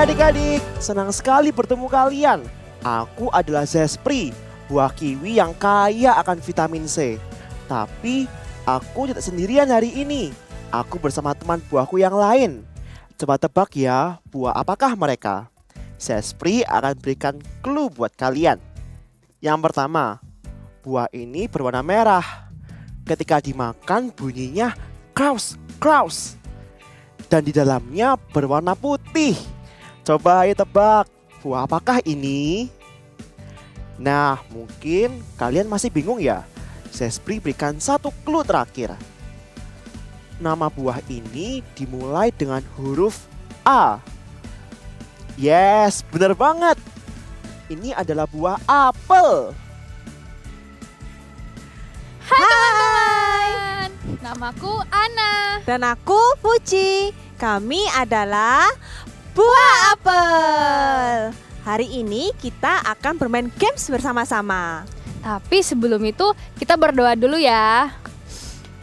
adik-adik, senang sekali bertemu kalian. Aku adalah Zespri, buah kiwi yang kaya akan vitamin C. Tapi aku tidak sendirian hari ini. Aku bersama teman buahku yang lain. Coba tebak ya, buah apakah mereka? Zespri akan berikan clue buat kalian. Yang pertama, buah ini berwarna merah. Ketika dimakan bunyinya kraus, kraus. Dan di dalamnya berwarna putih. Coba ayo tebak, buah apakah ini? Nah, mungkin kalian masih bingung ya. Zespri berikan satu clue terakhir. Nama buah ini dimulai dengan huruf A. Yes, benar banget. Ini adalah buah apel. Hai teman-teman, namaku Ana. Dan aku Fuji. Kami adalah Buah Apel. Hari ini kita akan bermain games bersama-sama. Tapi sebelum itu kita berdoa dulu ya.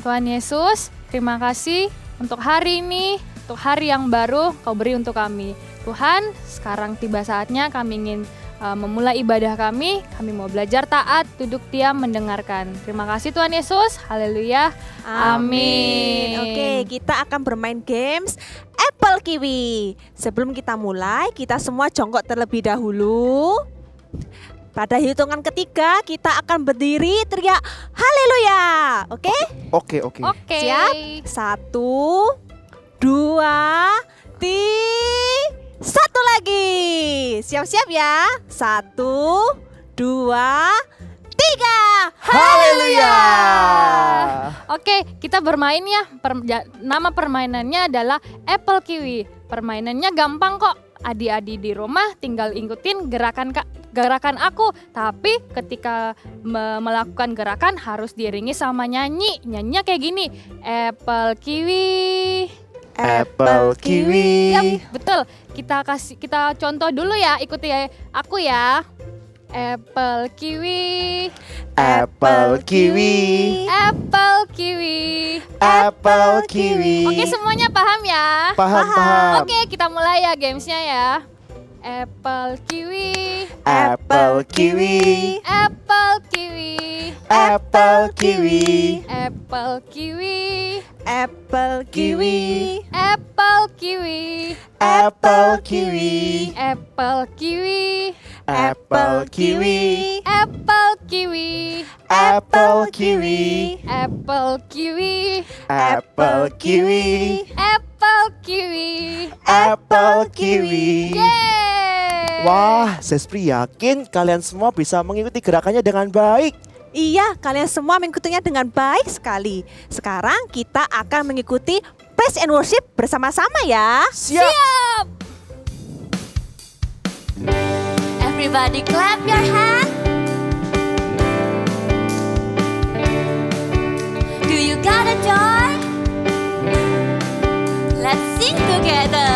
Tuhan Yesus, terima kasih untuk hari ini, untuk hari yang baru Kau beri untuk kami. Tuhan, sekarang tiba saatnya kami ingin memulai ibadah kami mau belajar taat, duduk diam, mendengarkan. Terima kasih Tuhan Yesus, haleluya, amin. Oke, kita akan bermain games Apple Kiwi. Sebelum kita mulai, kita semua jongkok terlebih dahulu. Pada hitungan ketiga, kita akan berdiri teriak haleluya. Oke? Oke. Siap? 1, 2, 3. Satu lagi. Siap-siap ya. 1, 2, 3. Haleluya. Oke, kita bermain ya. Nama permainannya adalah Apple Kiwi. Permainannya gampang kok. Adik-adik di rumah tinggal ikutin gerakan aku. Tapi ketika melakukan gerakan harus diiringi sama nyanyi. Nyanyinya kayak gini. Apple Kiwi. Apple Kiwi. Yap, betul. Kita contoh dulu ya. Ikuti aku ya. Apple Kiwi. Apple Kiwi. Apple Kiwi. Apple Kiwi. Oke, semuanya paham ya? Paham. Oke, kita mulai ya gamesnya ya. Apple Kiwi. Apple Kiwi. Apple Kiwi. Apple Kiwi. Apple Kiwi. Apple Kiwi. Apple Kiwi. Apple Kiwi. Apple Kiwi. Apple Kiwi. Apple Kiwi. Apple Kiwi. Apple Kiwi. Apple Kiwi. Apple Kiwi. Apple Kiwi. Yeay! Wah, Zespri yakin kalian semua bisa mengikuti gerakannya dengan baik. Iya, kalian semua mengikutinya dengan baik sekali. Sekarang kita akan mengikuti praise and worship bersama-sama ya. Siap. Everybody clap your hand. Do you got a joy? Let's sing together.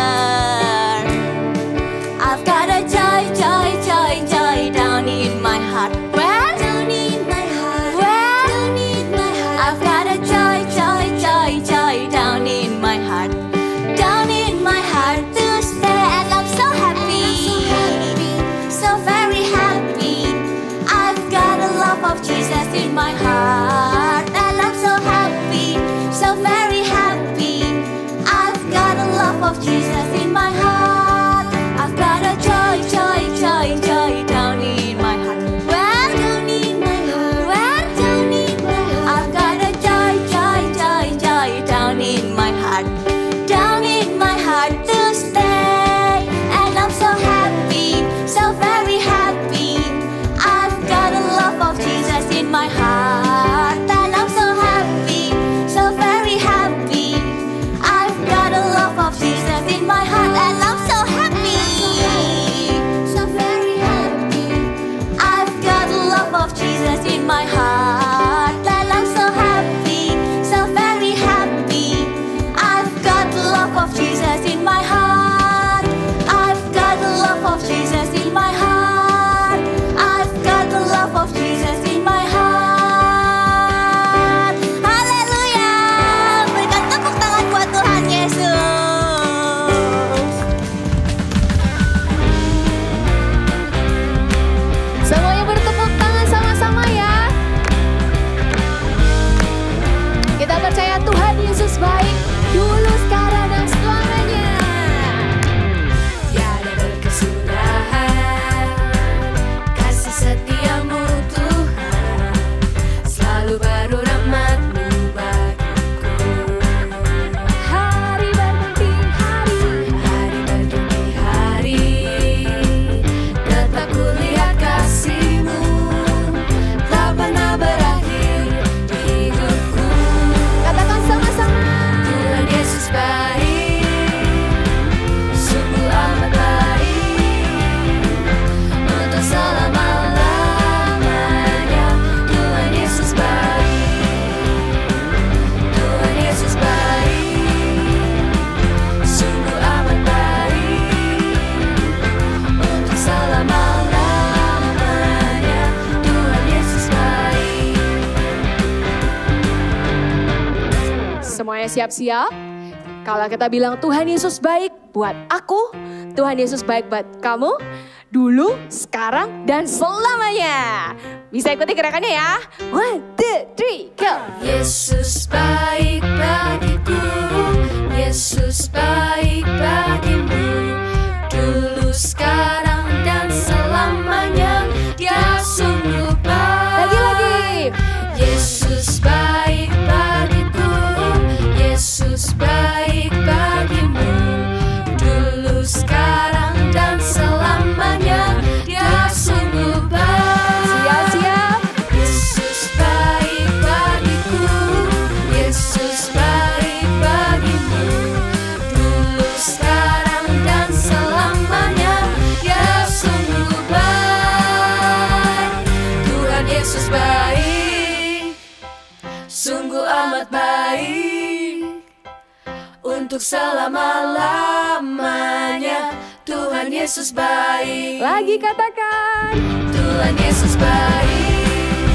I've got a joy, joy, joy, joy down in my heart. Where? Down in my heart. Where? Down in my heart. I've got a joy, joy, joy, joy down in my heart. Down in my heart to stay, and I'm so happy. So very happy. I've got a love of Jesus in my heart, and I'm so happy. So very happy. I've got a love of Jesus in my heart. I've got a joy, joy, joy, joy down in my heart. Where? Down in my heart. Where? Down in my heart. I've got a joy, joy, joy, joy down in my heart. Down in my heart to stay, and I'm so happy, so very happy. I've got a love of Jesus in my heart, and I'm so happy, so very happy. I've got a love of Jesus in my heart. Semuanya siap-siap? Kalau kita bilang Tuhan Yesus baik buat aku, Tuhan Yesus baik buat kamu, dulu, sekarang, dan selamanya. Bisa ikuti gerakannya ya. 1, 2, 3, go! Yesus baik bagiku, Yesus baik bagimu. Dulu, sekarang, dan selamanya, Dia sungguh baik. Lagi-lagi. Yesus baik bagiku, Yesus baik bagimu. Dulu, sekarang, dan selamanya, Dia sungguh baik. Siap-siap. Yesus baik bagiku, Yesus baik bagimu. Dulu, sekarang, dan selamanya, Dia sungguh baik. Tuhan Yesus baik, sungguh amat baik. Untuk selama-lamanya, Tuhan Yesus baik. Lagi katakan. Tuhan Yesus baik,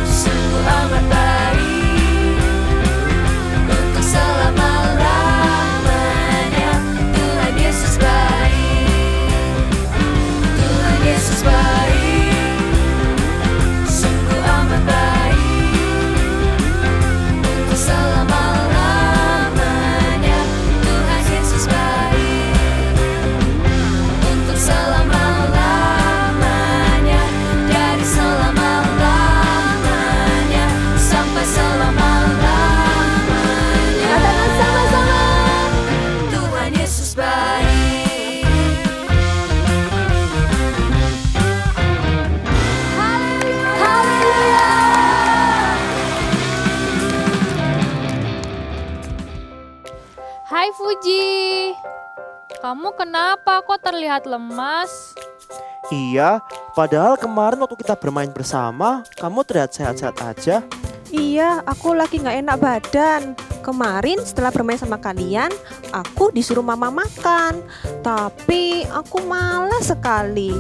sungguh amat baik. Untuk selama-lamanya, Tuhan Yesus baik. Tuhan Yesus baik, sungguh amat baik. Untuk selama-lamanya, Tuhan Yesus baik. Untuk selama-lamanya, dari selama-lamanya sampai selama-lamanya. Katakan sama-sama. Tuhan Yesus baik. Haleluya. Hai Fuji, kamu kenapa kok terlihat lemas? Iya, padahal kemarin waktu kita bermain bersama, kamu terlihat sehat-sehat aja. Iya, aku lagi nggak enak badan. Kemarin setelah bermain sama kalian, aku disuruh mama makan. Tapi aku malas sekali.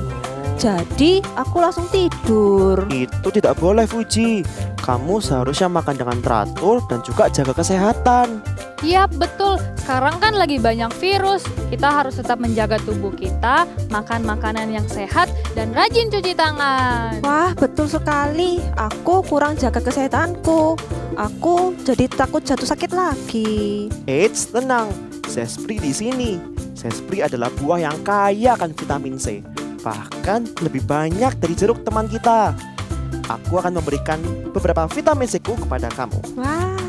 Jadi aku langsung tidur. Itu tidak boleh, Fuji. Kamu seharusnya makan dengan teratur dan juga jaga kesehatan. Iya betul, sekarang kan lagi banyak virus. Kita harus tetap menjaga tubuh kita, makan makanan yang sehat, dan rajin cuci tangan. Wah, betul sekali. Aku kurang jaga kesehatanku. Aku jadi takut jatuh sakit lagi. Eits, tenang. Zespri di sini. Zespri adalah buah yang kaya akan vitamin C. Bahkan lebih banyak dari jeruk teman kita. Aku akan memberikan beberapa vitamin C-ku kepada kamu. Wah.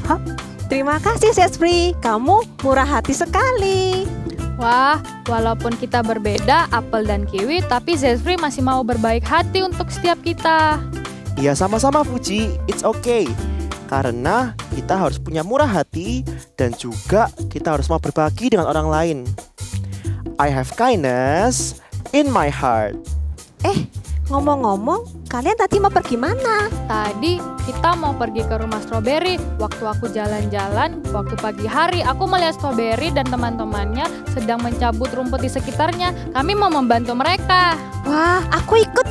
Hap, terima kasih Zespri. Kamu murah hati sekali. Wah, walaupun kita berbeda, apel dan kiwi, tapi Zespri masih mau berbaik hati untuk setiap kita. Iya, sama-sama Fuji. It's okay. Karena kita harus punya murah hati dan juga kita harus mau berbagi dengan orang lain. I have kindness in my heart. Ngomong-ngomong, kalian tadi mau pergi mana? Tadi kita mau pergi ke rumah stroberi. Waktu aku jalan-jalan, waktu pagi hari aku melihat stroberi dan teman-temannya sedang mencabut rumput di sekitarnya. Kami mau membantu mereka. Wah, aku ikut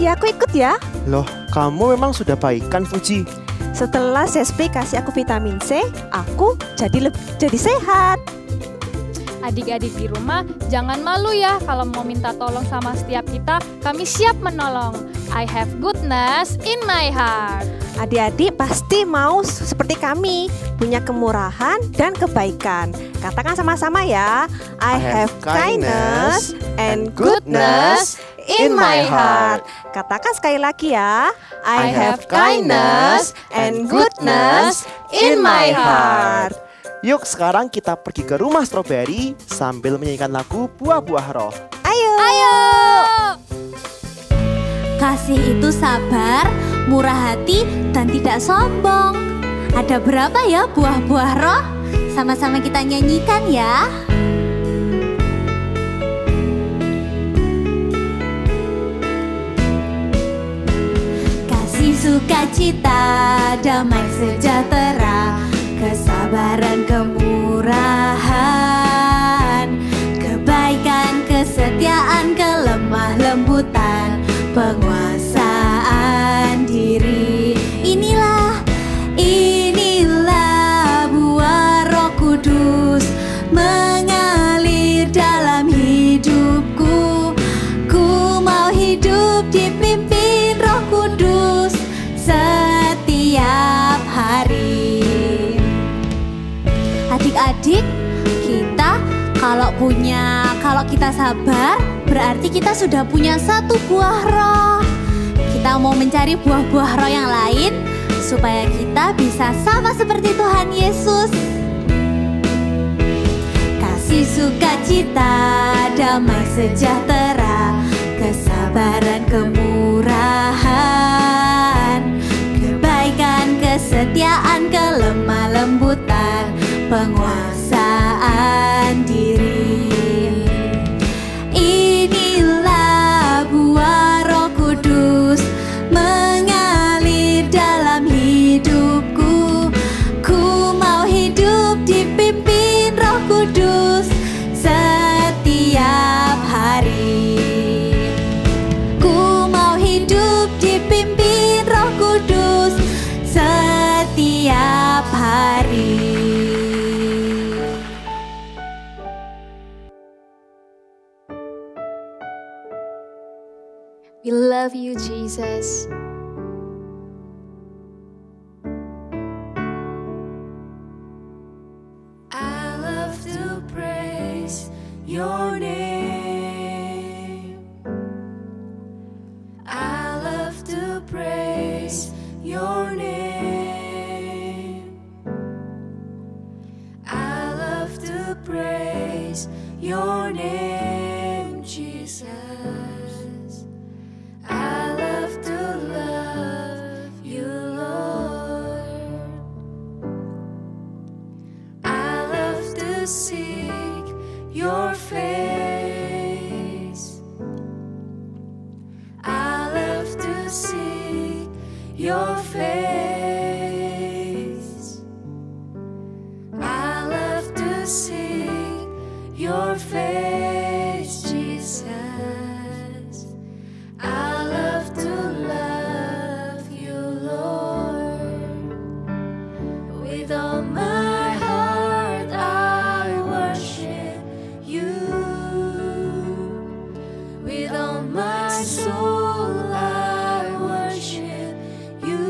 ya. Loh, kamu memang sudah baik kan Fuji? Setelah Zespri kasih aku vitamin C, aku jadi sehat. Adik-adik di rumah, jangan malu ya kalau mau minta tolong sama setiap kita. Kami siap menolong. I have goodness in my heart. Adik-adik pasti mau seperti kami, punya kemurahan dan kebaikan. Katakan sama-sama ya. I have kindness and goodness in my heart. Katakan sekali lagi ya. I have kindness and goodness in my heart. Yuk sekarang kita pergi ke rumah stroberi sambil menyanyikan lagu Buah-Buah Roh. Ayo. Kasih itu sabar, murah hati, dan tidak sombong. Ada berapa ya buah-buah roh? Sama-sama kita nyanyikan ya. Kasih, sukacita, damai sejahtera, kesabaran, kemurahan, kebaikan, kesetiaan, kelemah lembutan, penguasaan diri. Inilah Kalau kita sabar, berarti kita sudah punya satu buah roh. Kita mau mencari buah-buah roh yang lain supaya kita bisa sama seperti Tuhan Yesus. Kasih, sukacita, damai sejahtera, kesabaran, kemurahan, kebaikan, kesetiaan, kelemah lembutan, penguasaan diri. Inilah buah Roh Kudus mengalir dalam hidupku. Ku mau hidup dipimpin Roh Kudus setiap hari. Ku mau hidup dipimpin Roh Kudus setiap hari. We love you, Jesus. I love to praise your name. I love to praise your name. I love to praise your name, Jesus. I love to love you, Lord. I love to seek your face. I love to seek your face. I love to seek your face, Jesus. I love to love you, Lord. With all my heart I worship you. With all my soul I worship you.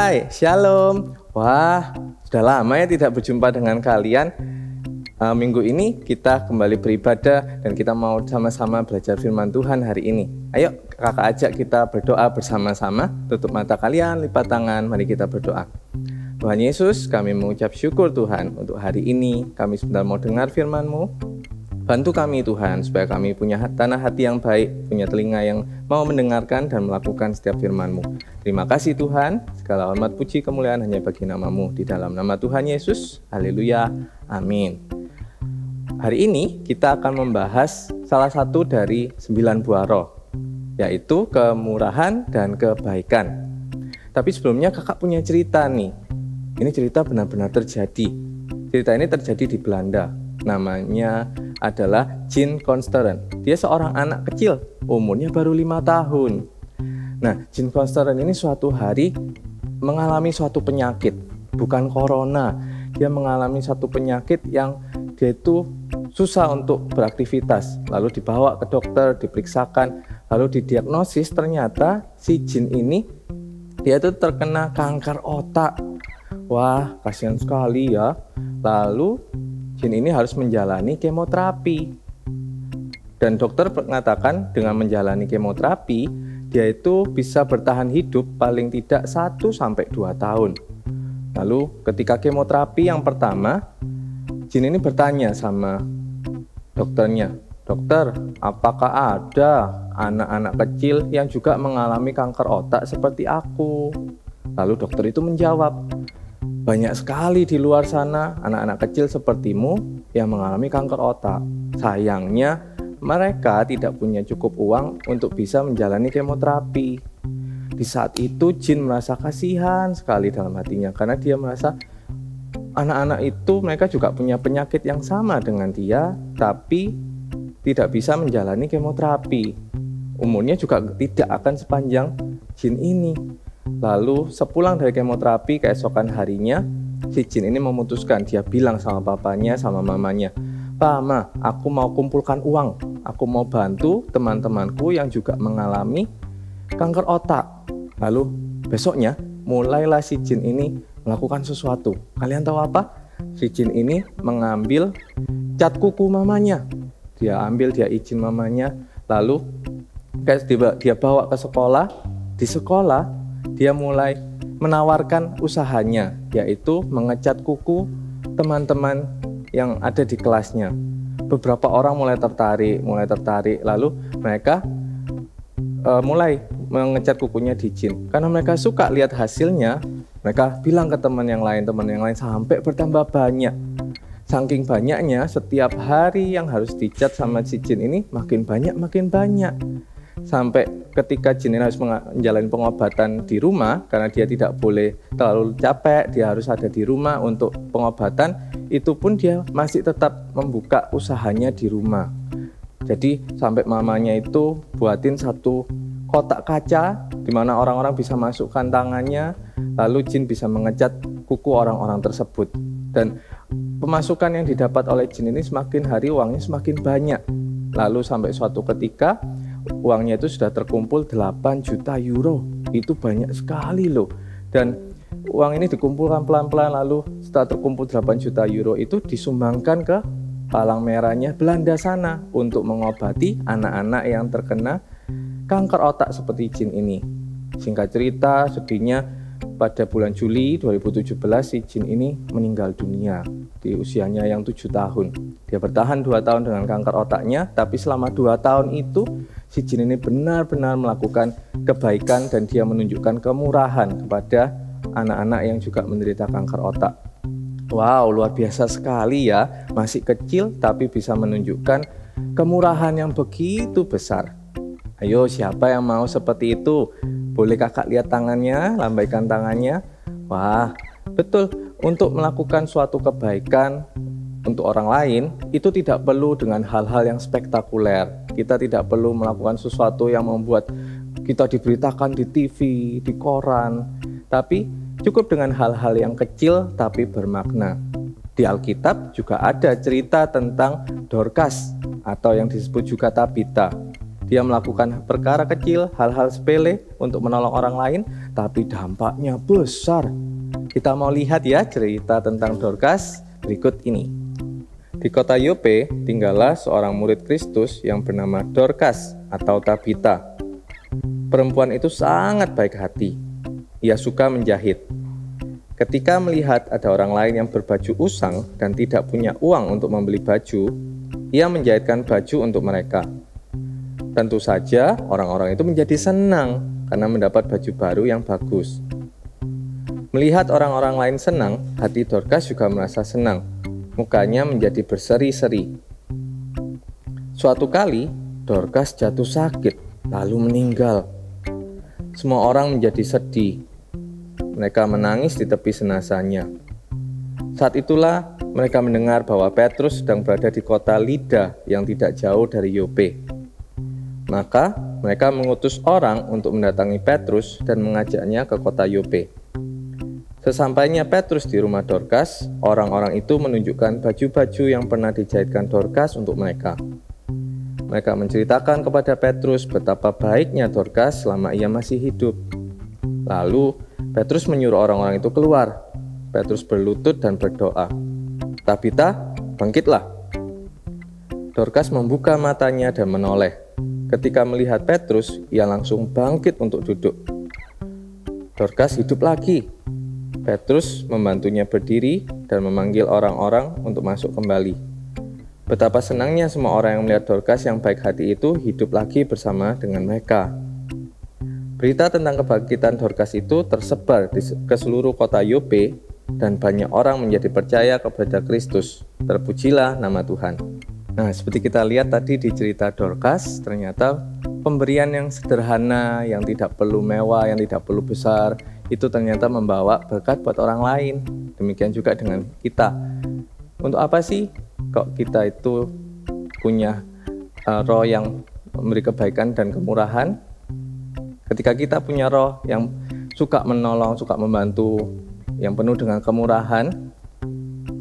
Hai, Shalom. Wah, sudah lama ya tidak berjumpa dengan kalian. Minggu ini kita kembali beribadah dan kita mau sama-sama belajar firman Tuhan hari ini. Ayo kakak ajak kita berdoa bersama-sama. Tutup mata kalian, lipat tangan, mari kita berdoa. Tuhan Yesus, kami mengucap syukur Tuhan untuk hari ini. Kami sebentar mau dengar firman-Mu. Bantu kami Tuhan supaya kami punya tanah hati yang baik, punya telinga yang mau mendengarkan dan melakukan setiap firman-Mu. Terima kasih Tuhan, segala hormat puji kemuliaan hanya bagi nama-Mu. Di dalam nama Tuhan Yesus, haleluya, amin. Hari ini kita akan membahas salah satu dari 9 buah roh, yaitu kemurahan dan kebaikan. Tapi sebelumnya kakak punya cerita nih. Ini cerita benar-benar terjadi. Cerita ini terjadi di Belanda. Namanya adalah Jean Consteren. Dia seorang anak kecil, umurnya baru 5 tahun. Nah, Jean Consteren ini suatu hari mengalami suatu penyakit, bukan corona. Dia mengalami satu penyakit yang dia itu susah untuk beraktivitas. Lalu dibawa ke dokter, diperiksakan, lalu didiagnosis ternyata si Jean ini dia itu terkena kanker otak. Wah, kasihan sekali ya. Lalu Jean ini harus menjalani kemoterapi. Dan dokter mengatakan dengan menjalani kemoterapi, dia itu bisa bertahan hidup paling tidak 1-2 tahun. Lalu ketika kemoterapi yang pertama, Jean ini bertanya sama dokternya, "Dokter, apakah ada anak-anak kecil yang juga mengalami kanker otak seperti aku?" Lalu dokter itu menjawab, "Banyak sekali di luar sana anak-anak kecil sepertimu yang mengalami kanker otak. Sayangnya mereka tidak punya cukup uang untuk bisa menjalani kemoterapi." Di saat itu Jean merasa kasihan sekali dalam hatinya karena dia merasa anak-anak itu mereka juga punya penyakit yang sama dengan dia, tapi tidak bisa menjalani kemoterapi. Umurnya juga tidak akan sepanjang Jean ini. Lalu sepulang dari kemoterapi keesokan harinya, si Jean ini memutuskan, dia bilang sama papanya, sama mamanya, "Pa, Ma, aku mau kumpulkan uang. Aku mau bantu teman-temanku yang juga mengalami kanker otak." Lalu besoknya mulailah si Jean ini melakukan sesuatu. Kalian tahu apa? Si Jean ini mengambil cat kuku mamanya. Dia izin mamanya, lalu dia bawa ke sekolah. Di sekolah dia mulai menawarkan usahanya, yaitu mengecat kuku teman-teman yang ada di kelasnya. Beberapa orang mulai tertarik, lalu mereka mulai mengecat kukunya di Jean. Karena mereka suka lihat hasilnya, mereka bilang ke teman yang lain sampai bertambah banyak. Saking banyaknya, setiap hari yang harus dicat sama si Jean ini makin banyak. Sampai ketika Jean ini harus menjalani pengobatan di rumah, karena dia tidak boleh terlalu capek, dia harus ada di rumah untuk pengobatan, itu pun dia masih tetap membuka usahanya di rumah. Jadi sampai mamanya itu buatin satu kotak kaca di mana orang-orang bisa masukkan tangannya, lalu Jean bisa mengecat kuku orang-orang tersebut. Dan pemasukan yang didapat oleh Jean ini semakin hari uangnya semakin banyak. Lalu sampai suatu ketika uangnya itu sudah terkumpul 8 juta euro. Itu banyak sekali loh. Dan uang ini dikumpulkan pelan-pelan, lalu setelah terkumpul 8 juta euro itu disumbangkan ke Palang Merahnya Belanda sana untuk mengobati anak-anak yang terkena kanker otak seperti Jean ini. Singkat cerita, sedihnya pada bulan Juli 2017 si Jean ini meninggal dunia di usianya yang 7 tahun. Dia bertahan 2 tahun dengan kanker otaknya, tapi selama 2 tahun itu si Jean ini benar-benar melakukan kebaikan dan dia menunjukkan kemurahan kepada anak-anak yang juga menderita kanker otak. Wow, luar biasa sekali ya, masih kecil tapi bisa menunjukkan kemurahan yang begitu besar. Ayo, siapa yang mau seperti itu? Boleh kakak lihat tangannya, lambaikan tangannya. Wah, betul, untuk melakukan suatu kebaikan untuk orang lain, itu tidak perlu dengan hal-hal yang spektakuler. Kita tidak perlu melakukan sesuatu yang membuat kita diberitakan di TV, di koran. Tapi cukup dengan hal-hal yang kecil tapi bermakna. Di Alkitab juga ada cerita tentang Dorcas atau yang disebut juga Tabita. Dia melakukan perkara kecil, hal-hal sepele untuk menolong orang lain, tapi dampaknya besar. Kita mau lihat ya cerita tentang Dorcas berikut ini. Di kota Yope tinggallah seorang murid Kristus yang bernama Dorcas atau Tabita. Perempuan itu sangat baik hati. Ia suka menjahit. Ketika melihat ada orang lain yang berbaju usang dan tidak punya uang untuk membeli baju, ia menjahitkan baju untuk mereka. Tentu saja orang-orang itu menjadi senang karena mendapat baju baru yang bagus. Melihat orang-orang lain senang, hati Dorcas juga merasa senang. Mukanya menjadi berseri-seri. Suatu kali, Dorcas jatuh sakit, lalu meninggal. Semua orang menjadi sedih. Mereka menangis di tepi jenazahnya. Saat itulah mereka mendengar bahwa Petrus sedang berada di kota Lida yang tidak jauh dari Yope. Maka mereka mengutus orang untuk mendatangi Petrus dan mengajaknya ke kota Yope. Sesampainya Petrus di rumah Dorcas, orang-orang itu menunjukkan baju-baju yang pernah dijahitkan Dorcas untuk mereka. Mereka menceritakan kepada Petrus betapa baiknya Dorcas selama ia masih hidup. Lalu Petrus menyuruh orang-orang itu keluar. Petrus berlutut dan berdoa, "Tabita, bangkitlah." Dorcas membuka matanya dan menoleh. Ketika melihat Petrus, ia langsung bangkit untuk duduk. Dorcas hidup lagi. Petrus membantunya berdiri dan memanggil orang-orang untuk masuk kembali. Betapa senangnya semua orang yang melihat Dorcas yang baik hati itu hidup lagi bersama dengan mereka. Berita tentang kebangkitan Dorcas itu tersebar ke seluruh kota Yope dan banyak orang menjadi percaya kepada Kristus. Terpujilah nama Tuhan. Nah, seperti kita lihat tadi di cerita Dorcas, ternyata pemberian yang sederhana, yang tidak perlu mewah, yang tidak perlu besar, itu ternyata membawa berkat buat orang lain. Demikian juga dengan kita. Untuk apa sih kok kita itu punya roh yang memberi kebaikan dan kemurahan? Ketika kita punya roh yang suka menolong, suka membantu, yang penuh dengan kemurahan,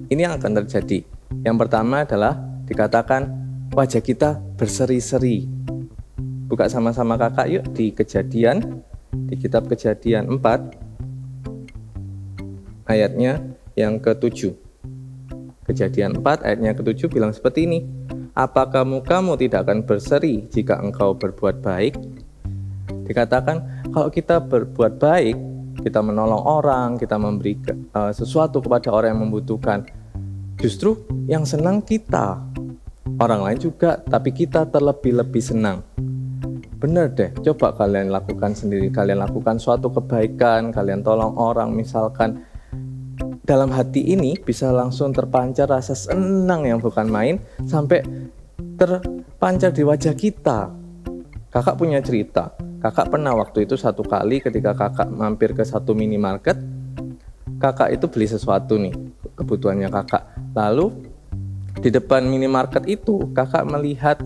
ini yang akan terjadi. Yang pertama adalah dikatakan wajah kita berseri-seri. Buka sama-sama kakak yuk di Kejadian, di kitab Kejadian 4, ayatnya yang ke-7. Kejadian 4 ayatnya ke-7 bilang seperti ini. Apakah mukamu tidak akan berseri jika engkau berbuat baik? Dikatakan kalau kita berbuat baik, kita menolong orang, kita memberi sesuatu kepada orang yang membutuhkan, justru yang senang kita. Orang lain juga, tapi kita terlebih-lebih senang. Benar deh, coba kalian lakukan sendiri. Kalian lakukan suatu kebaikan, kalian tolong orang misalkan. Dalam hati ini bisa langsung terpancar rasa senang yang bukan main, sampai terpancar di wajah kita. Kakak punya cerita. Kakak pernah waktu itu satu kali ketika kakak mampir ke satu minimarket, kakak itu beli sesuatu nih, kebutuhannya kakak. Lalu di depan minimarket itu kakak melihat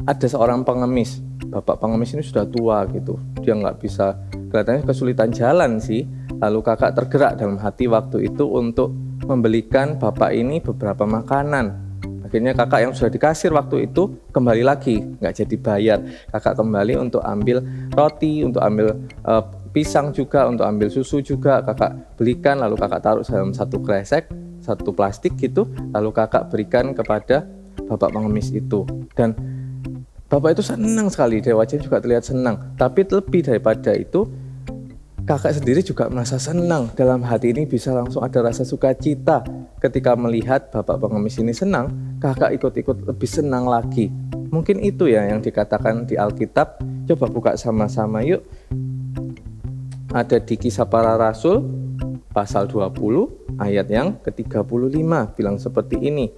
ada seorang pengemis. Bapak pengemis ini sudah tua gitu, dia nggak bisa, kelihatannya kesulitan jalan sih. Lalu kakak tergerak dalam hati waktu itu untuk membelikan bapak ini beberapa makanan. Akhirnya kakak yang sudah dikasir waktu itu kembali lagi, nggak jadi bayar. Kakak kembali untuk ambil roti, untuk ambil pisang juga, untuk ambil susu juga. Kakak belikan, lalu kakak taruh dalam satu kresek, satu plastik gitu. Lalu kakak berikan kepada bapak pengemis itu. Dan bapak itu senang sekali, dia wajahnya juga terlihat senang. Tapi lebih daripada itu, kakak sendiri juga merasa senang. Dalam hati ini bisa langsung ada rasa sukacita. Ketika melihat bapak pengemis ini senang, kakak ikut-ikut lebih senang lagi. Mungkin itu ya yang dikatakan di Alkitab. Coba buka sama-sama yuk. Ada di Kisah Para Rasul pasal 20 ayat yang ke-35 bilang seperti ini.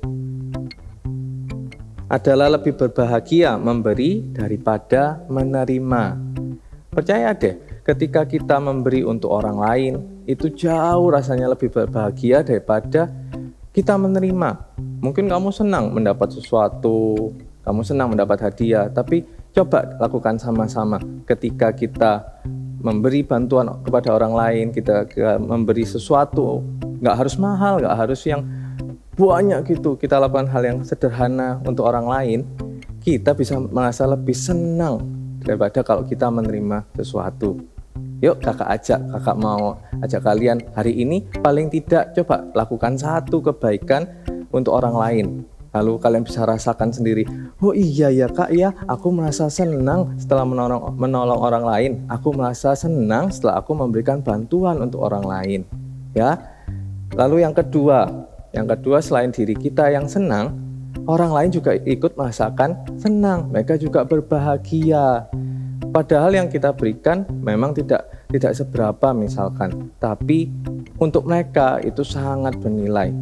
Adalah lebih berbahagia memberi daripada menerima. Percaya deh, ketika kita memberi untuk orang lain, itu jauh rasanya lebih berbahagia daripada kita menerima. Mungkin kamu senang mendapat sesuatu, kamu senang mendapat hadiah, tapi coba lakukan sama-sama. Ketika kita memberi bantuan kepada orang lain, kita memberi sesuatu, nggak harus mahal, nggak harus yang banyak gitu. Kita lakukan hal yang sederhana untuk orang lain, kita bisa merasa lebih senang daripada kalau kita menerima sesuatu. Yuk kakak mau ajak kalian hari ini paling tidak coba lakukan satu kebaikan untuk orang lain. Lalu kalian bisa rasakan sendiri, oh iya ya kak ya, aku merasa senang setelah menolong orang lain. Aku merasa senang setelah aku memberikan bantuan untuk orang lain. Ya. Lalu yang kedua selain diri kita yang senang, orang lain juga ikut merasakan senang. Mereka juga berbahagia. Padahal yang kita berikan memang tidak seberapa misalkan, tapi untuk mereka itu sangat bernilai.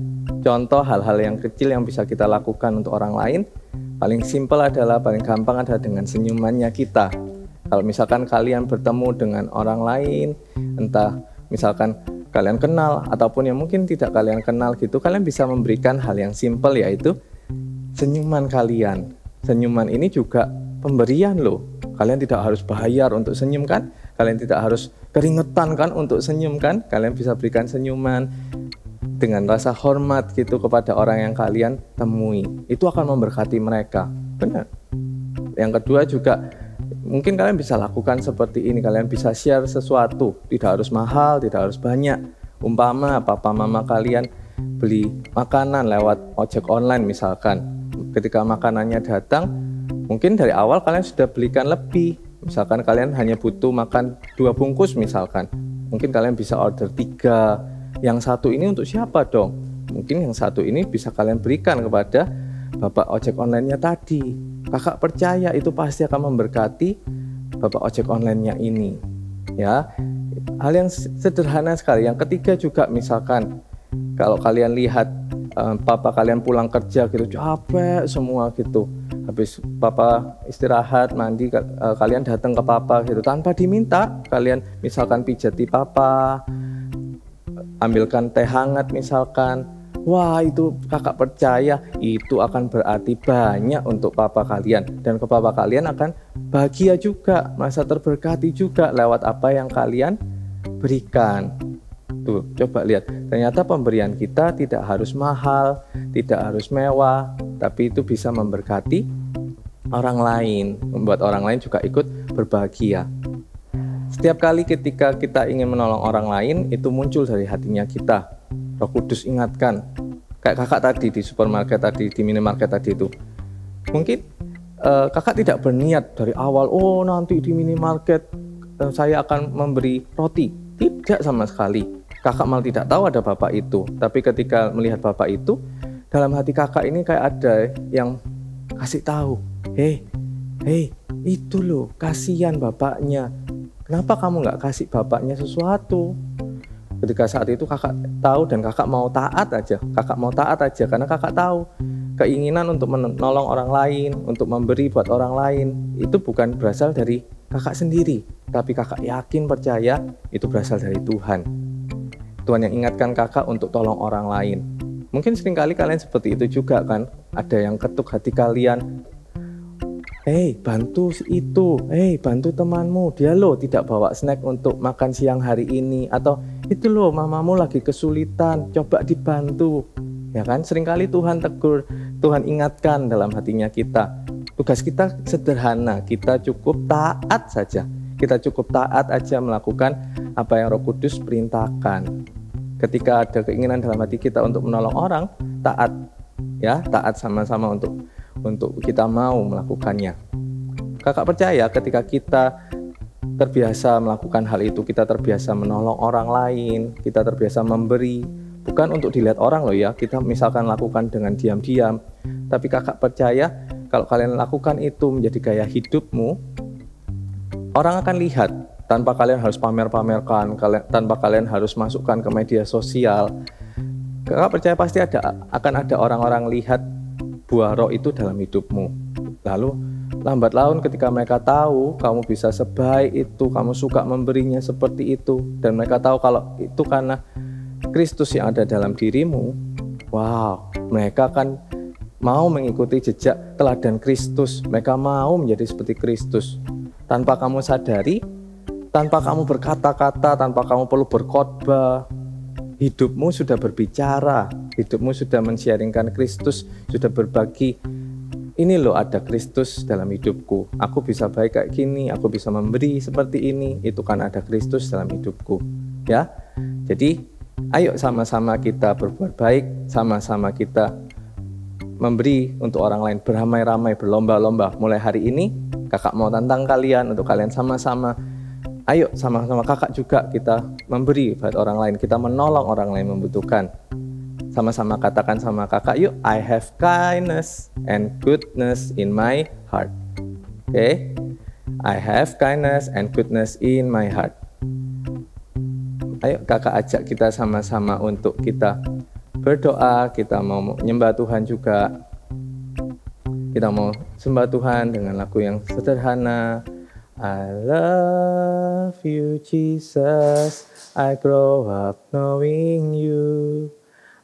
Contoh hal-hal yang kecil yang bisa kita lakukan untuk orang lain, paling gampang adalah dengan senyumannya kita. Kalau misalkan kalian bertemu dengan orang lain, entah misalkan kalian kenal ataupun yang mungkin tidak kalian kenal gitu, kalian bisa memberikan hal yang simpel, yaitu senyuman kalian. Senyuman ini juga pemberian loh. Kalian tidak harus bayar untuk senyum kan? Kalian tidak harus keringetan kan untuk senyum kan? Kalian bisa berikan senyuman dengan rasa hormat gitu kepada orang yang kalian temui. Itu akan memberkati mereka. Benar. Yang kedua juga mungkin kalian bisa lakukan seperti ini. Kalian bisa share sesuatu. Tidak harus mahal, tidak harus banyak. Umpama papa mama kalian beli makanan lewat ojek online misalkan. Ketika makanannya datang, mungkin dari awal kalian sudah belikan lebih. Misalkan kalian hanya butuh makan 2 bungkus misalkan. Mungkin kalian bisa order 3. Yang satu ini untuk siapa dong? Mungkin yang satu ini bisa kalian berikan kepada bapak ojek online-nya tadi. Kakak percaya itu pasti akan memberkati bapak ojek online-nya ini. Ya, hal yang sederhana sekali. Yang ketiga juga misalkan kalau kalian lihat papa kalian pulang kerja gitu capek semua gitu, habis papa istirahat mandi, kalian datang ke papa gitu tanpa diminta, kalian misalkan pijati papa, ambilkan teh hangat misalkan. Wah, itu kakak percaya itu akan berarti banyak untuk papa kalian, dan ke papa kalian akan bahagia juga, merasa terberkati juga lewat apa yang kalian berikan. Tuh, coba lihat, ternyata pemberian kita tidak harus mahal, tidak harus mewah, tapi itu bisa memberkati orang lain, membuat orang lain juga ikut berbahagia. Setiap kali ketika kita ingin menolong orang lain, itu muncul dari hatinya kita. Roh Kudus ingatkan, kayak kakak tadi di supermarket tadi, di minimarket tadi itu. Mungkin kakak tidak berniat dari awal, oh nanti di minimarket saya akan memberi roti. Tidak sama sekali. Kakak malah tidak tahu ada bapak itu. Tapi ketika melihat bapak itu, dalam hati kakak ini kayak ada yang kasih tahu, hei, itu loh, kasihan bapaknya. Kenapa kamu nggak kasih bapaknya sesuatu? Ketika saat itu kakak tahu dan kakak mau taat aja. Kakak mau taat aja karena kakak tahu keinginan untuk menolong orang lain, untuk memberi buat orang lain, itu bukan berasal dari kakak sendiri. Tapi kakak yakin, percaya, itu berasal dari Tuhan. Tuhan yang ingatkan kakak untuk tolong orang lain. Mungkin seringkali kalian seperti itu juga kan. Ada yang ketuk hati kalian. Bantu itu. Bantu temanmu. Dia loh tidak bawa snack untuk makan siang hari ini. Atau itu loh mamamu lagi kesulitan. Coba dibantu. Ya kan? Seringkali Tuhan tegur, Tuhan ingatkan dalam hatinya kita. Tugas kita sederhana. Kita cukup taat saja. Kita cukup taat aja melakukan apa yang Roh Kudus perintahkan. Ketika ada keinginan dalam hati kita untuk menolong orang, taat, ya, taat sama-sama untuk kita mau melakukannya. Kakak percaya ketika kita terbiasa melakukan hal itu, kita terbiasa menolong orang lain, kita terbiasa memberi, bukan untuk dilihat orang loh ya, kita misalkan lakukan dengan diam-diam, tapi kakak percaya kalau kalian lakukan itu menjadi gaya hidupmu, orang akan lihat. Tanpa kalian harus pamer-pamerkan, tanpa kalian harus masukkan ke media sosial. Kakak percaya pasti akan ada orang-orang lihat buah roh itu dalam hidupmu. Lalu lambat laun ketika mereka tahu kamu bisa sebaik itu, kamu suka memberinya seperti itu, dan mereka tahu kalau itu karena Kristus yang ada dalam dirimu, wow, mereka akan mau mengikuti jejak teladan Kristus. Mereka mau menjadi seperti Kristus. Tanpa kamu sadari, tanpa kamu berkata-kata, tanpa kamu perlu berkhotbah, hidupmu sudah berbicara, hidupmu sudah men-sharingkan Kristus, sudah berbagi ini loh ada Kristus dalam hidupku. Aku bisa baik kayak gini, aku bisa memberi seperti ini. Itu kan ada Kristus dalam hidupku. Ya. Jadi ayo sama-sama kita berbuat baik, sama-sama kita memberi untuk orang lain, beramai-ramai, berlomba-lomba. Mulai hari ini kakak mau tantang kalian untuk kalian sama-sama. Ayo sama-sama kakak juga kita memberi buat orang lain, kita menolong orang lain membutuhkan. Sama-sama katakan sama kakak, yuk, I have kindness and goodness in my heart. Oke? I have kindness and goodness in my heart. Ayo kakak ajak kita sama-sama untuk kita berdoa, kita mau menyembah Tuhan juga. Kita mau sembah Tuhan dengan lagu yang sederhana. I love you Jesus, I grow up knowing you.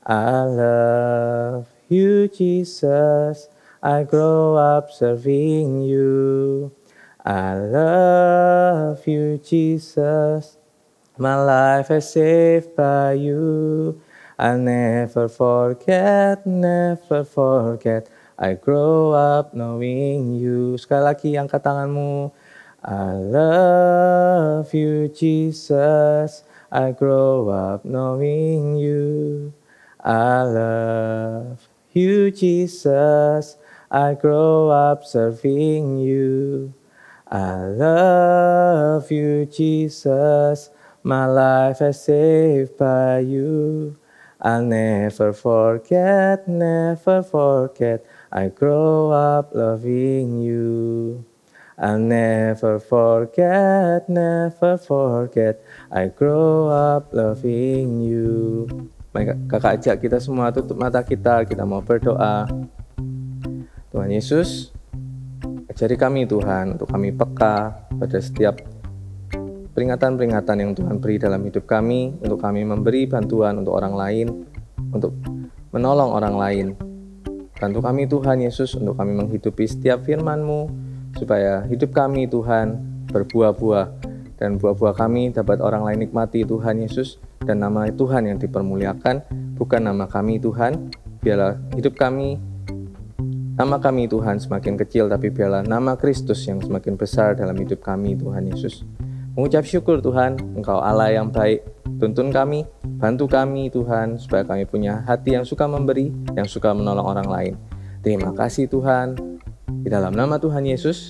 I love you Jesus, I grow up serving you. I love you Jesus, my life is saved by you. I'll never forget, I grow up knowing you. Sekali lagi angkat tanganmu. I love you Jesus, I grow up knowing you. I love you Jesus, I grow up serving you. I love you Jesus, my life is saved by you. I'll never forget, I grow up loving you. I'll never forget, I grow up loving you. Mari kakak ajak kita semua tutup mata kita mau berdoa. Tuhan Yesus, ajari kami Tuhan, untuk kami peka pada setiap peringatan-peringatan yang Tuhan beri dalam hidup kami, untuk kami memberi bantuan untuk orang lain, untuk menolong orang lain. Bantu kami Tuhan Yesus untuk kami menghidupi setiap firman-Mu, supaya hidup kami Tuhan berbuah-buah, dan buah-buah kami dapat orang lain nikmati Tuhan Yesus, dan nama Tuhan yang dipermuliakan, bukan nama kami Tuhan. Biarlah hidup kami, nama kami Tuhan semakin kecil, tapi biarlah nama Kristus yang semakin besar dalam hidup kami Tuhan Yesus. Mengucap syukur Tuhan, Engkau Allah yang baik. Tuntun kami, bantu kami Tuhan, supaya kami punya hati yang suka memberi, yang suka menolong orang lain. Terima kasih Tuhan. Di dalam nama Tuhan Yesus,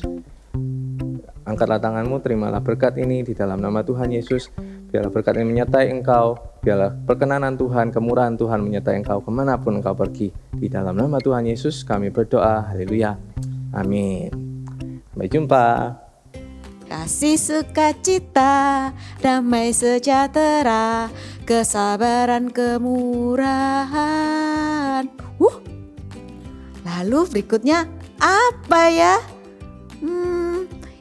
angkatlah tanganmu, terimalah berkat ini di dalam nama Tuhan Yesus. Biarlah berkat ini menyertai engkau, biarlah perkenanan Tuhan, kemurahan Tuhan menyertai engkau kemanapun engkau pergi. Di dalam nama Tuhan Yesus kami berdoa, haleluya, amin. Sampai jumpa. Kasih sukacita, damai sejahtera, kesabaran, kemurahan. Lalu berikutnya apa ya?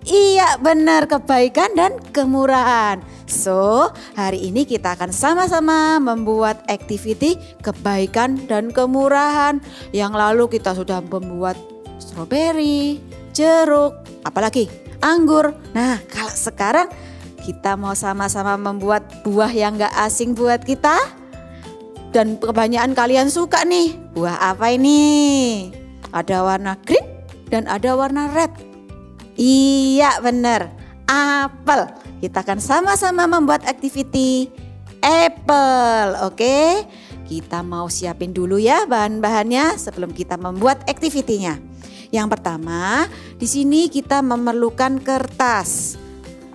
Iya benar, kebaikan dan kemurahan. So, hari ini kita akan sama-sama membuat activity kebaikan dan kemurahan. Yang lalu kita sudah membuat stroberi, jeruk, apalagi anggur. Nah, kalau sekarang kita mau sama-sama membuat buah yang gak asing buat kita. Dan kebanyakan kalian suka nih. Buah apa ini? Ada warna green dan ada warna red. Iya benar, apel. Kita akan sama-sama membuat activity apple, oke? Kita mau siapin dulu ya bahan-bahannya sebelum kita membuat activity-nya. Yang pertama, di sini kita memerlukan kertas.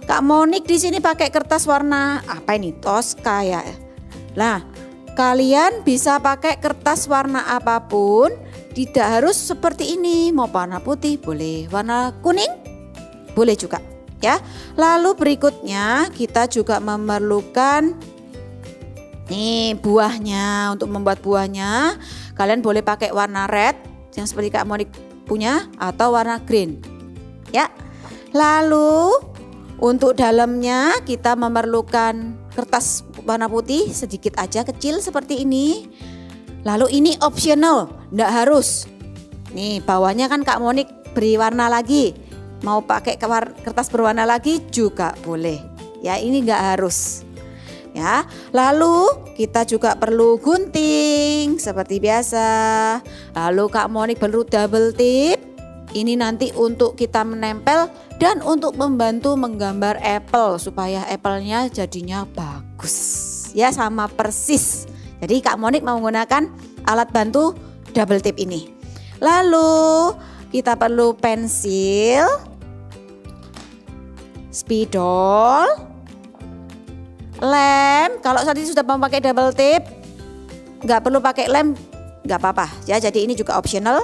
Kak Monik di sini pakai kertas warna apa ini? Tosca ya. Nah, kalian bisa pakai kertas warna apapun, tidak harus seperti ini. Mau warna putih boleh, warna kuning boleh juga. Ya, lalu berikutnya kita juga memerlukan nih buahnya. Untuk membuat buahnya, kalian boleh pakai warna red yang seperti Kak Monik punya atau warna green. Ya, lalu untuk dalamnya kita memerlukan kertas warna putih sedikit aja, kecil seperti ini. Lalu ini optional, enggak harus. Nih bawahnya kan Kak Monik beri warna lagi. Mau pakai kertas berwarna lagi juga boleh. Ya, ini enggak harus. Ya, lalu kita juga perlu gunting seperti biasa. Lalu Kak Monik perlu double tip Ini nanti untuk kita menempel dan untuk membantu menggambar apple supaya apple-nya jadinya bagus. Ya, sama persis. Jadi Kak Monik mau menggunakan alat bantu double tip ini. Lalu kita perlu pensil, spidol, lem. Kalau saat ini sudah memakai double tip, nggak perlu pakai lem, nggak apa-apa ya. Jadi ini juga optional.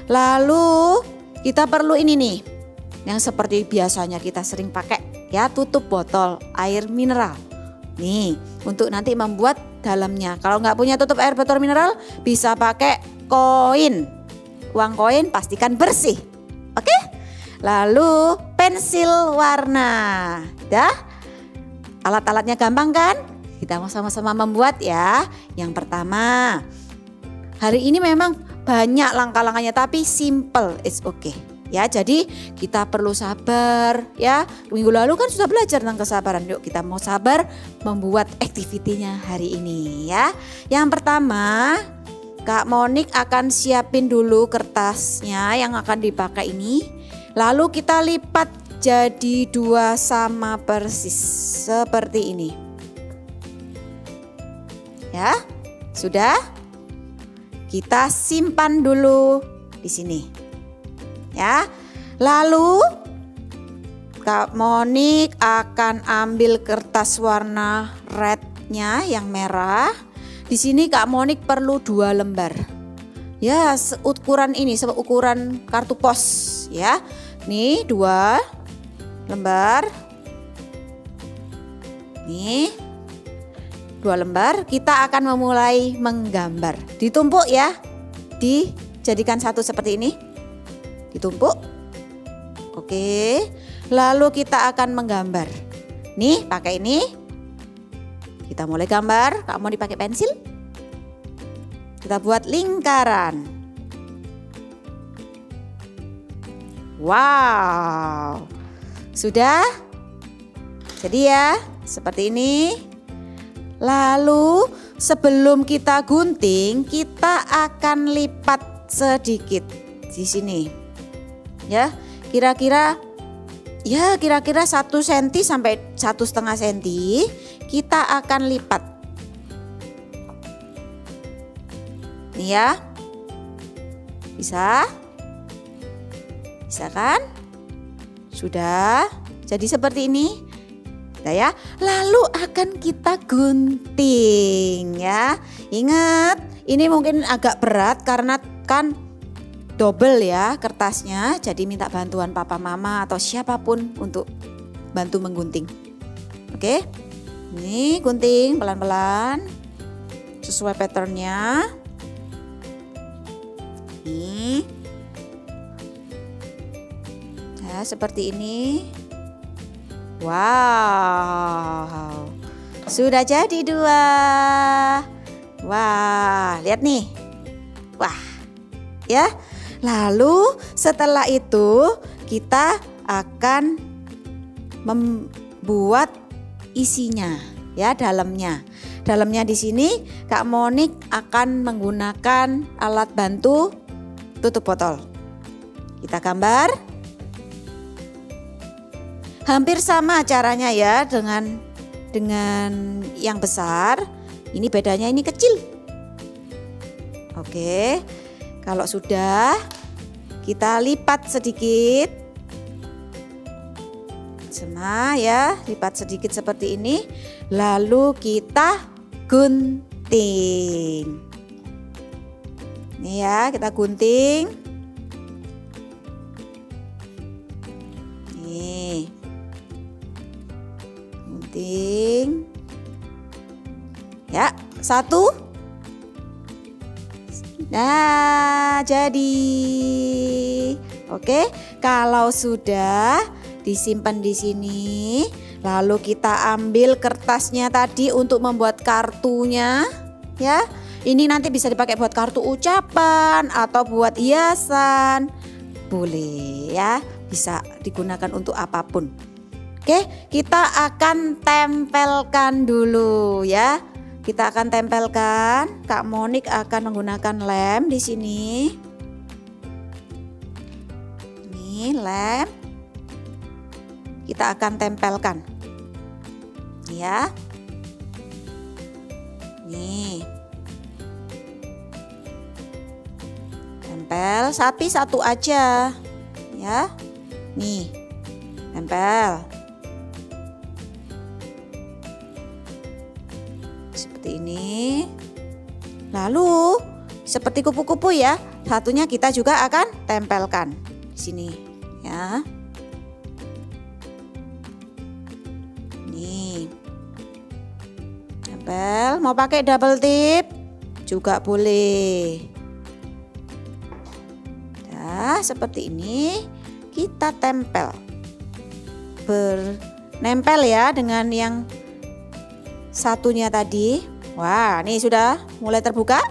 Lalu kita perlu ini nih, yang seperti biasanya kita sering pakai ya, tutup botol air mineral. Nih, untuk nanti membuat dalamnya. Kalau nggak punya tutup air botol mineral, bisa pakai koin. Uang koin pastikan bersih. Oke? Lalu pensil warna. Dah? Alat-alatnya gampang kan? Kita mau sama-sama membuat ya. Yang pertama, hari ini memang banyak langkah-langkahnya tapi simple, it's okay. Ya, jadi kita perlu sabar ya. Minggu lalu kan sudah belajar tentang kesabaran. Yuk kita mau sabar membuat aktivitinya hari ini ya. Yang pertama, Kak Monik akan siapin dulu kertasnya yang akan dipakai ini. Lalu kita lipat jadi 2 sama persis seperti ini. Ya, sudah? Kita simpan dulu di sini. Ya. Lalu Kak Monik akan ambil kertas warna rednya yang merah. Di sini Kak Monik perlu 2 lembar. Ya, seukuran ini, seukuran kartu pos ya. Nih 2 lembar. Nih 2 lembar, kita akan memulai menggambar. Ditumpuk ya, dijadikan satu seperti ini. Ditumpuk. Oke, lalu kita akan menggambar. Nih, pakai ini. Kita mulai gambar, Kak mau dipakai pensil. Kita buat lingkaran. Wow, sudah? Jadi ya, seperti ini. Lalu sebelum kita gunting, kita akan lipat sedikit di sini. Ya, kira-kira 1 cm sampai 1,5 cm kita akan lipat. Nih ya. Bisa? Bisa kan? Sudah. Jadi seperti ini. Nah ya, lalu akan kita gunting ya. Ingat, ini mungkin agak berat karena kan double ya kertasnya. Jadi minta bantuan papa mama atau siapapun untuk bantu menggunting. Oke, ini gunting pelan-pelan sesuai patternnya. Nih, ya seperti ini. Wow, sudah jadi 2. Wah, lihat nih. Wah, ya. Lalu setelah itu kita akan membuat isinya, ya dalamnya. Dalamnya di sini Kak Monik akan menggunakan alat bantu tutup botol. Kita gambar. Hampir sama caranya ya dengan yang besar. Ini bedanya ini kecil. Oke. Kalau sudah, kita lipat sedikit. Sama ya, lipat sedikit seperti ini. Lalu kita gunting. Ini ya, kita gunting. Nih. Gunting. Ya, 1. Nah, jadi. Oke, kalau sudah disimpan di sini, lalu kita ambil kertasnya tadi untuk membuat kartunya, ya. Ini nanti bisa dipakai buat kartu ucapan atau buat hiasan. Boleh ya, bisa digunakan untuk apapun. Oke, kita akan tempelkan dulu ya. Kita akan tempelkan. Kak Monik akan menggunakan lem di sini. Ini lem. Kita akan tempelkan. Ya. Nih. Tempel, tapi satu aja. Ya. Nih. Tempel. Seperti ini. Lalu seperti kupu-kupu ya. Satunya kita juga akan tempelkan di sini, ya. Nih. Tempel, mau pakai double tip juga boleh. Nah, seperti ini kita tempel. Bernempel ya dengan yang satunya tadi. Wah, nih sudah mulai terbuka.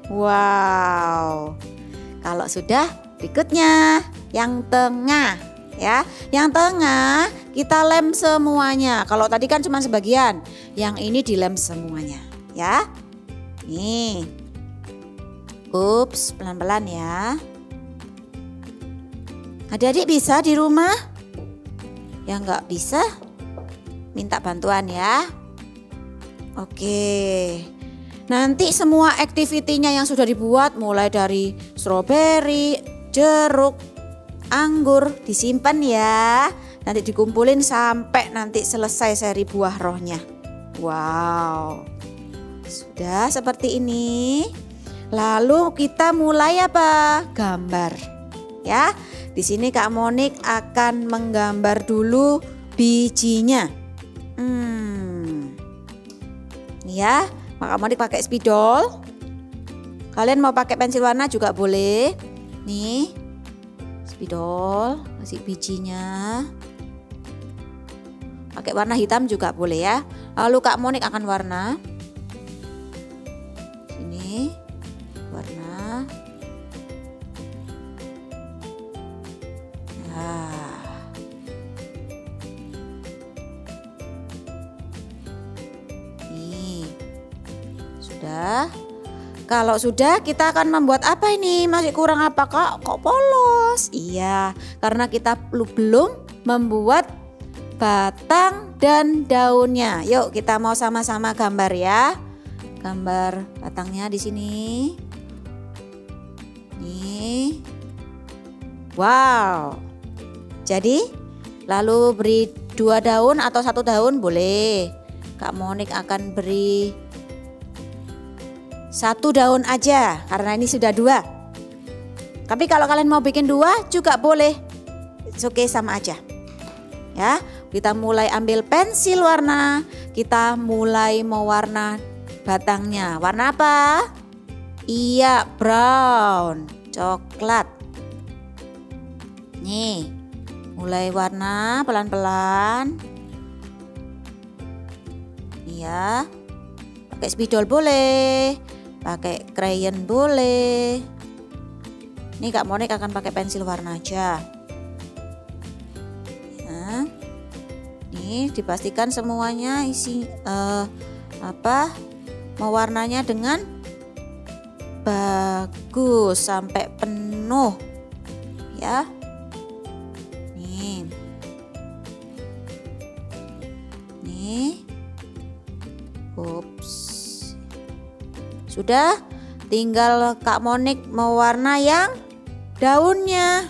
Wow. Kalau sudah, berikutnya yang tengah ya. Yang tengah kita lem semuanya. Kalau tadi kan cuma sebagian, yang ini dilem semuanya ya. Nih. Ups, pelan-pelan ya. Adik-adik bisa di rumah? Yang nggak bisa, minta bantuan ya. Oke. Nanti semua aktivitinya yang sudah dibuat mulai dari stroberi, jeruk, anggur disimpan ya. Nanti dikumpulin sampai nanti selesai seri buah rohnya. Wow. Sudah seperti ini. Lalu kita mulai apa? Gambar. Ya. Di sini Kak Monik akan menggambar dulu bijinya. Ya, Kak Monik pakai spidol. Kalian mau pakai pensil warna juga boleh. Nih, spidol, kasih bijinya. Pakai warna hitam juga boleh ya. Lalu Kak Monik akan warna. Sini, warna. Sudah. Kalau sudah, kita akan membuat apa ini? Masih kurang apa Kak? Kok polos? Iya, karena kita belum membuat batang dan daunnya. Yuk kita mau sama-sama gambar ya. Gambar batangnya di sini. Nih. Wow. Jadi, lalu beri 2 daun atau 1 daun boleh. Kak Monik akan beri 1 daun aja karena ini sudah 2. Tapi kalau kalian mau bikin 2 juga boleh. It's okay, sama aja. Ya, kita mulai ambil pensil warna. Kita mulai mewarna batangnya. Warna apa? Iya, brown, coklat. Nih, mulai warna pelan-pelan. Iya. Pakai spidol boleh. Pakai crayon boleh. Ini Kak Monik akan pakai pensil warna aja. Ya. Nih dipastikan semuanya isi mewarnanya dengan bagus sampai penuh. Ya. Nih. Nih. Ups. Sudah, tinggal Kak Monik mewarna yang daunnya.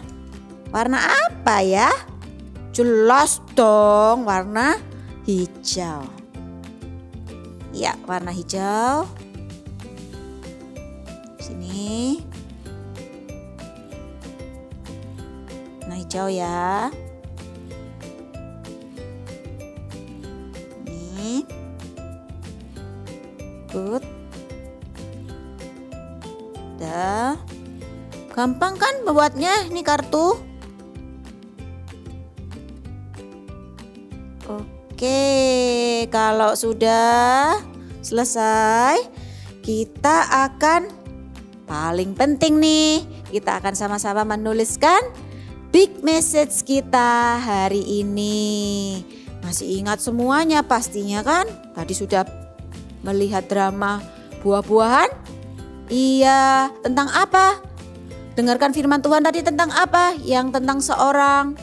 Warna apa ya? Jelas dong, warna hijau. Ya, warna hijau. Sini. Warna hijau ya. Ini. Good. Udah. Gampang kan membuatnya, ini kartu. Oke, kalau sudah selesai, kita akan paling penting nih, kita akan sama-sama menuliskan big message kita hari ini. Masih ingat semuanya pastinya kan? Tadi sudah melihat drama buah-buahan? Iya, tentang apa? dengarkan firman Tuhan tadi tentang apa? Yang tentang seorang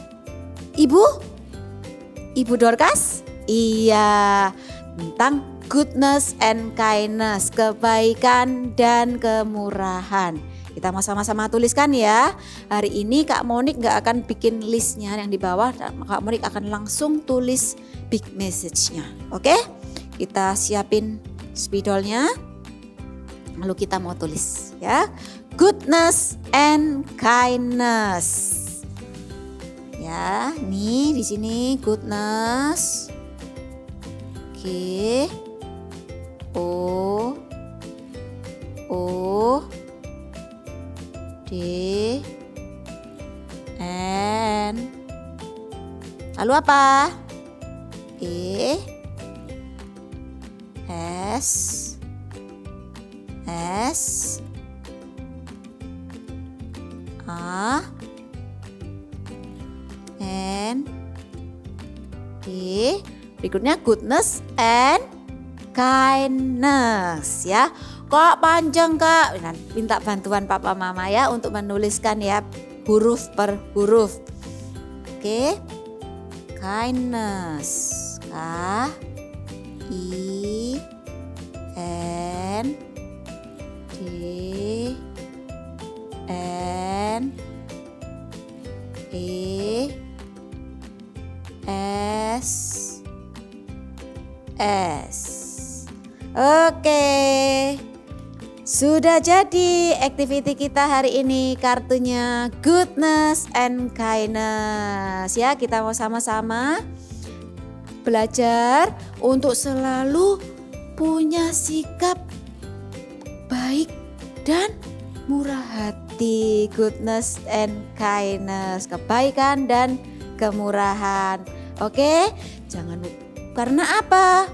ibu? Ibu Dorcas? Iya, tentang goodness and kindness, kebaikan dan kemurahan. Kita sama-sama tuliskan ya. Hari ini Kak Monik nggak akan bikin listnya yang di bawah. Kak Monik akan langsung tulis big message-nya. Oke? Kita siapin spidolnya. Lalu kita mau tulis ya. Goodness and kindness. Ya, nih di sini goodness. Oke. O D N. Lalu apa? E S A N D. Berikutnya goodness and kindness ya. Kok panjang Kak? Minta bantuan Papa Mama ya untuk menuliskan ya huruf per huruf. Oke. Kindness. K I N D N E S S. Oke. Sudah jadi activity kita hari ini, kartunya goodness and kindness ya. Kita mau sama-sama belajar untuk selalu punya sikap baik dan murah hati. Goodness and kindness, kebaikan dan kemurahan. Oke, jangan lupa. Karena apa?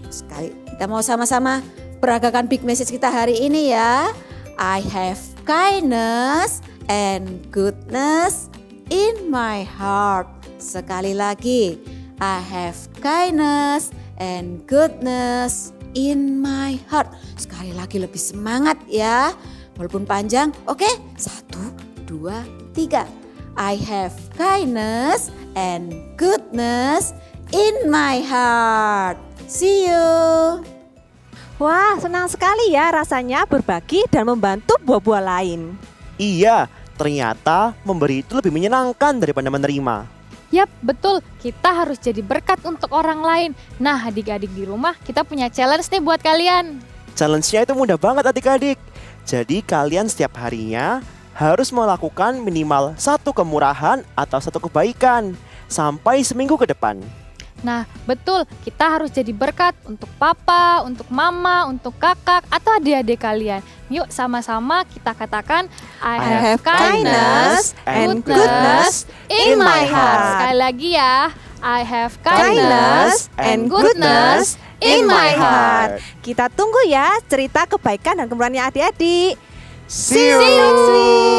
Sekali kita mau sama-sama peragakan big message kita hari ini ya. I have kindness and goodness in my heart. Sekali lagi, I have kindness and goodness in my heart. Sekali lagi lebih semangat ya. Walaupun panjang. Oke, 1, 2, 3. I have kindness and goodness in my heart. See you. Wah, senang sekali ya rasanya berbagi dan membantu buah-buah lain. Iya, ternyata memberi itu lebih menyenangkan daripada menerima. Yap, betul. Kita harus jadi berkat untuk orang lain. Nah, adik-adik di rumah, kita punya challenge nih buat kalian. Challenge-nya itu mudah banget adik-adik. Jadi kalian setiap harinya harus melakukan minimal 1 kemurahan atau 1 kebaikan sampai seminggu ke depan. Nah, betul. Kita harus jadi berkat untuk papa, untuk mama, untuk kakak, atau adik-adik kalian. Yuk sama-sama kita katakan, I have kindness and goodness in my heart. Sekali lagi ya, I have kindness and goodness in my heart. Kita tunggu ya cerita kebaikan dan kemurahannya adik-adik. See you next week.